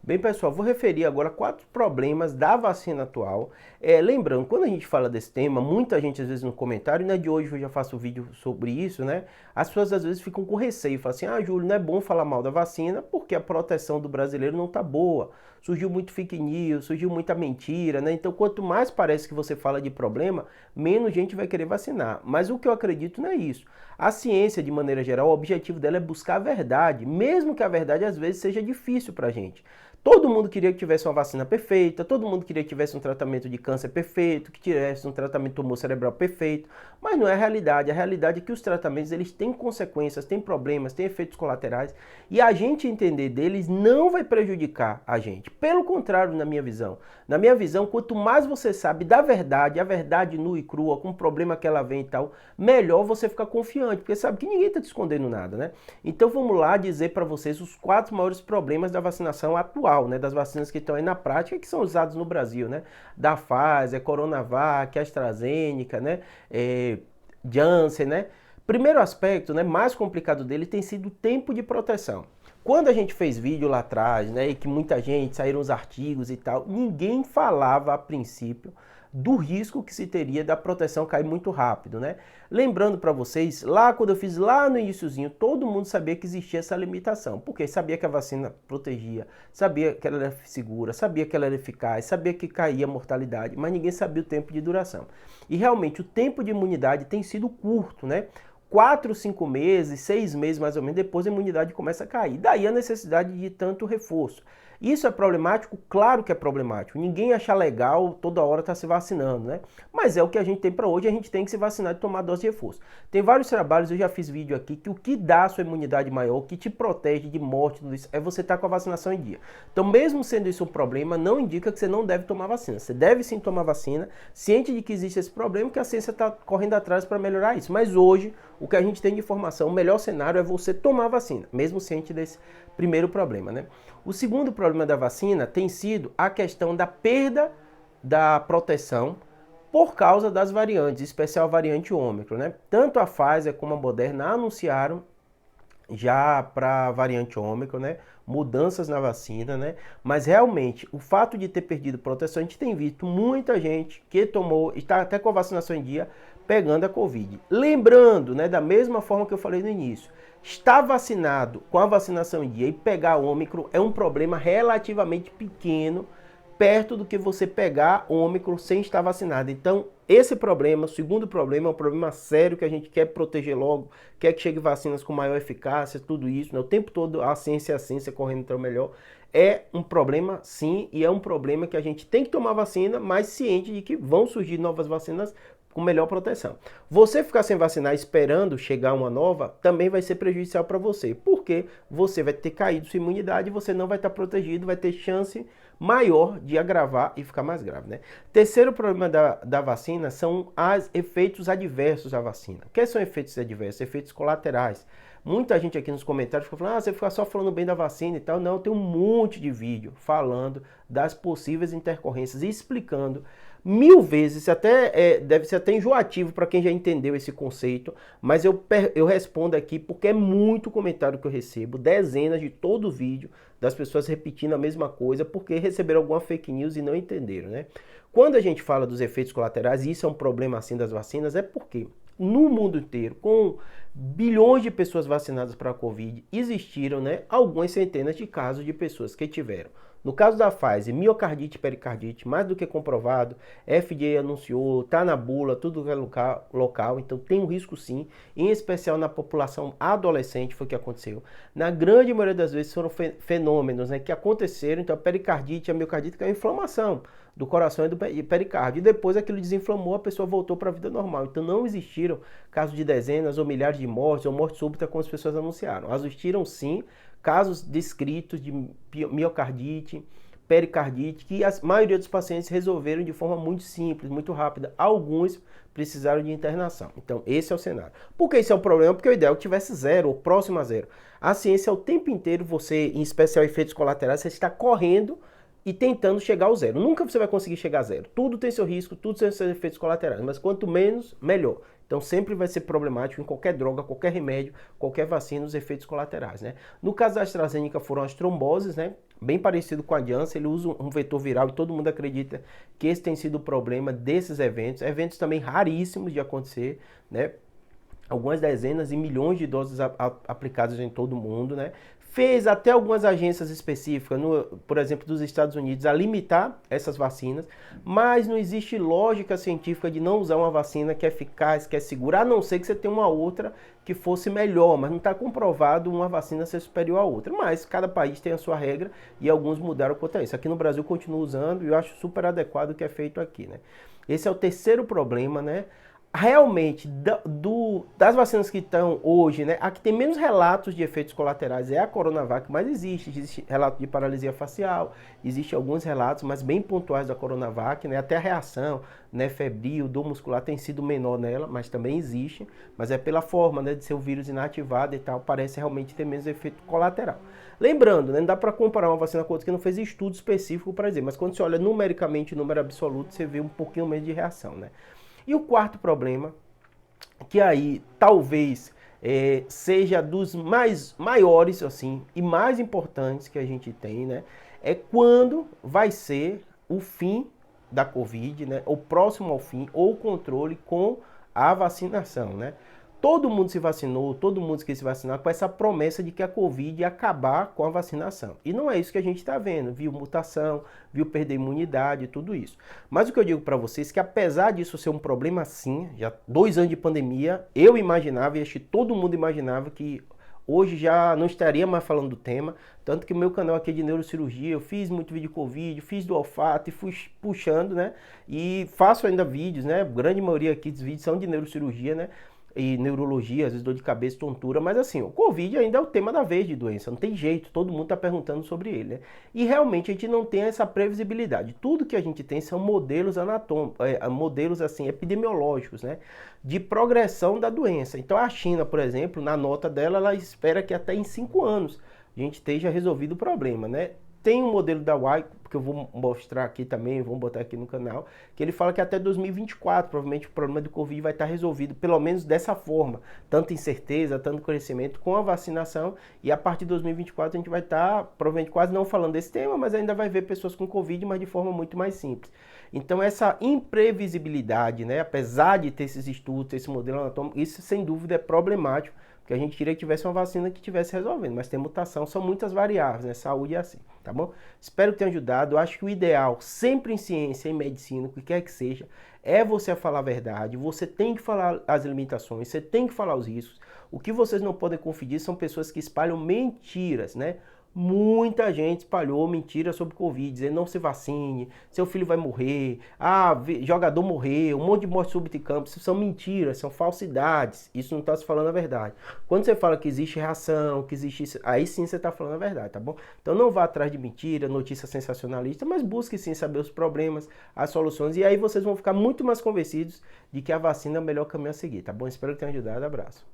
Bem, pessoal, vou referir agora 4 problemas da vacina atual. Lembrando, quando a gente fala desse tema, muita gente às vezes no comentário, né, de hoje eu já faço vídeo sobre isso, né? As pessoas às vezes ficam com receio, falam assim: "Ah, Júlio, não é bom falar mal da vacina porque a proteção do brasileiro não tá boa. Surgiu muito fake news, surgiu muita mentira, né? Então, quanto mais parece que você fala de problema, menos gente vai querer vacinar". Mas o que eu acredito não é isso. A ciência, de maneira geral, o objetivo dela é buscar a verdade, mesmo que a verdade às vezes seja difícil pra gente. Todo mundo queria que tivesse uma vacina perfeita, todo mundo queria que tivesse um tratamento de câncer perfeito, que tivesse um tratamento de tumor cerebral perfeito, mas não é a realidade. A realidade é que os tratamentos eles têm consequências, têm problemas, têm efeitos colaterais, e a gente entender deles não vai prejudicar a gente. Pelo contrário, na minha visão. Na minha visão, quanto mais você sabe da verdade, a verdade nua e crua, com o problema que ela vem e tal, melhor você ficar confiante, porque sabe que ninguém está te escondendo nada, né? Então vamos lá dizer para vocês os 4 maiores problemas da vacinação atual, né? Das vacinas que estão aí na prática e que são usadas no Brasil, né? Da Pfizer, Coronavac, AstraZeneca, né? Janssen, né? Primeiro aspecto, né, mais complicado dele tem sido o tempo de proteção. Quando a gente fez vídeo lá atrás, né, e que muita gente, saíram os artigos e tal, ninguém falava a princípio do risco que se teria da proteção cair muito rápido, né? Lembrando para vocês, lá quando eu fiz lá no iniciozinho, todo mundo sabia que existia essa limitação, porque sabia que a vacina protegia, sabia que ela era segura, sabia que ela era eficaz, sabia que caía a mortalidade, mas ninguém sabia o tempo de duração. E realmente o tempo de imunidade tem sido curto, né? 4, 5 meses, 6 meses mais ou menos, depois a imunidade começa a cair. Daí a necessidade de tanto reforço. Isso é problemático? Claro que é problemático. Ninguém acha legal toda hora estar se vacinando, né? Mas é o que a gente tem para hoje, a gente tem que se vacinar e tomar dose de reforço. Tem vários trabalhos, eu já fiz vídeo aqui, que o que dá a sua imunidade maior, o que te protege de morte, tudo isso, é você estar com a vacinação em dia. Então, mesmo sendo isso um problema, não indica que você não deve tomar vacina. Você deve sim tomar vacina, ciente de que existe esse problema, que a ciência está correndo atrás para melhorar isso. Mas hoje, o que a gente tem de informação, o melhor cenário é você tomar vacina, mesmo ciente desse primeiro problema, né? O segundo problema da vacina tem sido a questão da perda da proteção por causa das variantes, em especial a variante Ômicron, né? Tanto a Pfizer como a Moderna anunciaram já para a variante Ômicron, né? Mudanças na vacina, né? Mas realmente, o fato de ter perdido proteção, a gente tem visto muita gente que tomou, está até com a vacinação em dia, pegando a Covid. Lembrando, né, da mesma forma que eu falei no início, estar vacinado com a vacinação em dia e pegar Ômicron é um problema relativamente pequeno, perto do que você pegar Ômicron sem estar vacinado. Então, esse problema, o segundo problema, é um problema sério que a gente quer proteger logo, quer que chegue vacinas com maior eficácia, tudo isso, né? O tempo todo a ciência correndo para o melhor. É um problema sim, e é um problema que a gente tem que tomar vacina, mas ciente de que vão surgir novas vacinas com melhor proteção. Você ficar sem vacinar esperando chegar uma nova também vai ser prejudicial para você, porque você vai ter caído sua imunidade, você não vai estar protegido, vai ter chance maior de agravar e ficar mais grave, né? Terceiro problema da vacina são os efeitos adversos da vacina. O que são efeitos adversos? Efeitos colaterais. Muita gente aqui nos comentários fica falando: você fica só falando bem da vacina e tal. Não, tem um monte de vídeo falando das possíveis intercorrências e explicando 1000 vezes, deve ser até enjoativo para quem já entendeu esse conceito, mas eu respondo aqui porque é muito comentário que eu recebo, dezenas de todo vídeo, das pessoas repetindo a mesma coisa, porque receberam alguma fake news e não entenderam, né? Quando a gente fala dos efeitos colaterais, e isso é um problema assim das vacinas, é porque no mundo inteiro, com bilhões de pessoas vacinadas para a Covid, existiram, né, algumas centenas de casos de pessoas que tiveram. No caso da Pfizer, miocardite e pericardite, mais do que comprovado, FDA anunciou, tá na bula, tudo é local, então tem um risco sim, em especial na população adolescente foi o que aconteceu. Na grande maioria das vezes foram fenômenos, né, que aconteceram, então a pericardite, a miocardite, que é a inflamação do coração e do pericárdio, e depois aquilo desinflamou, a pessoa voltou para a vida normal. Então não existiram casos de dezenas ou milhares de mortes, ou morte súbita como as pessoas anunciaram. Existiram sim casos descritos de miocardite, pericardite, que a maioria dos pacientes resolveram de forma muito simples, muito rápida. Alguns precisaram de internação. Então, esse é o cenário. Por que esse é o problema? Porque o ideal é que tivesse zero ou próximo a zero. A ciência, o tempo inteiro, você, em especial efeitos colaterais, você está correndo e tentando chegar ao zero. Nunca você vai conseguir chegar a zero. Tudo tem seu risco, tudo tem seus efeitos colaterais, mas quanto menos, melhor. Então sempre vai ser problemático em qualquer droga, qualquer remédio, qualquer vacina, os efeitos colaterais, né? No caso da AstraZeneca foram as tromboses, né? Bem parecido com a Janssen, ele usa um vetor viral e todo mundo acredita que esse tem sido o problema desses eventos. Eventos também raríssimos de acontecer, né? Algumas dezenas e milhões de doses aplicadas em todo o mundo, né? Fez até algumas agências específicas, por exemplo, dos Estados Unidos, a limitar essas vacinas, mas não existe lógica científica de não usar uma vacina que é eficaz, que é segura, a não ser que você tenha uma outra que fosse melhor, mas não está comprovado uma vacina ser superior à outra. Mas cada país tem a sua regra e alguns mudaram quanto a isso. Aqui no Brasil continua usando e eu acho super adequado o que é feito aqui, né? Esse é o terceiro problema, né? Realmente, das vacinas que estão hoje, né, a que tem menos relatos de efeitos colaterais é a Coronavac, mas existe relato de paralisia facial, existe alguns relatos, mas bem pontuais da Coronavac, né, até a reação, né, febril, dor muscular tem sido menor nela, mas também existe, mas é pela forma, né, de ser o vírus inativado e tal, parece realmente ter menos efeito colateral. Lembrando, né, não dá para comparar uma vacina com outra que não fez estudo específico para dizer, mas quando você olha numericamente, número absoluto, você vê um pouquinho menos de reação, né. E o quarto problema, que aí talvez seja dos maiores assim e mais importantes que a gente tem, né? É quando vai ser o fim da Covid, né? Ou próximo ao fim, ou o controle com a vacinação, né? Todo mundo se vacinou, todo mundo quis se vacinar com essa promessa de que a Covid ia acabar com a vacinação. E não é isso que a gente está vendo. Viu mutação, viu perder imunidade, tudo isso. Mas o que eu digo para vocês é que apesar disso ser um problema sim, já 2 anos de pandemia, eu imaginava e acho que todo mundo imaginava que hoje já não estaria mais falando do tema, tanto que o meu canal aqui é de neurocirurgia, eu fiz muito vídeo Covid, fiz do olfato e fui puxando, né? E faço ainda vídeos, né? A grande maioria aqui dos vídeos são de neurocirurgia, né? E neurologia, às vezes dor de cabeça, tontura, mas assim, o Covid ainda é o tema da vez de doença, não tem jeito, todo mundo está perguntando sobre ele, né? E realmente a gente não tem essa previsibilidade. Tudo que a gente tem são modelos anatômicos, modelos assim, epidemiológicos, né? De progressão da doença. Então a China, por exemplo, na nota dela, ela espera que até em 5 anos a gente esteja resolvido o problema, né? Tem um modelo da Huawei, que eu vou mostrar aqui também, vou botar aqui no canal, que ele fala que até 2024, provavelmente o problema do Covid vai estar resolvido, pelo menos dessa forma, tanto incerteza, tanto crescimento, com a vacinação, e a partir de 2024 a gente vai estar, provavelmente quase não falando desse tema, mas ainda vai ver pessoas com Covid, mas de forma muito mais simples. Então essa imprevisibilidade, né, apesar de ter esses estudos, esse modelo anatômico, isso sem dúvida é problemático, porque a gente queria que tivesse uma vacina que tivesse resolvendo, mas tem mutação, são muitas variáveis, né? Saúde é assim, tá bom? Espero que tenha ajudado. Eu acho que o ideal, sempre em ciência, em medicina, o que quer que seja, é você falar a verdade. Você tem que falar as limitações, você tem que falar os riscos. O que vocês não podem confundir são pessoas que espalham mentiras, né? Muita gente espalhou mentiras sobre Covid, dizendo não se vacine, seu filho vai morrer, jogador morreu, um monte de morte súbita em campo. Isso são mentiras, são falsidades, isso não está se falando a verdade. Quando você fala que existe reação, que existe isso, aí sim você está falando a verdade, tá bom? Então não vá atrás de mentira, notícia sensacionalista, mas busque sim saber os problemas, as soluções, e aí vocês vão ficar muito mais convencidos de que a vacina é o melhor caminho a seguir, tá bom? Espero que tenha ajudado, abraço.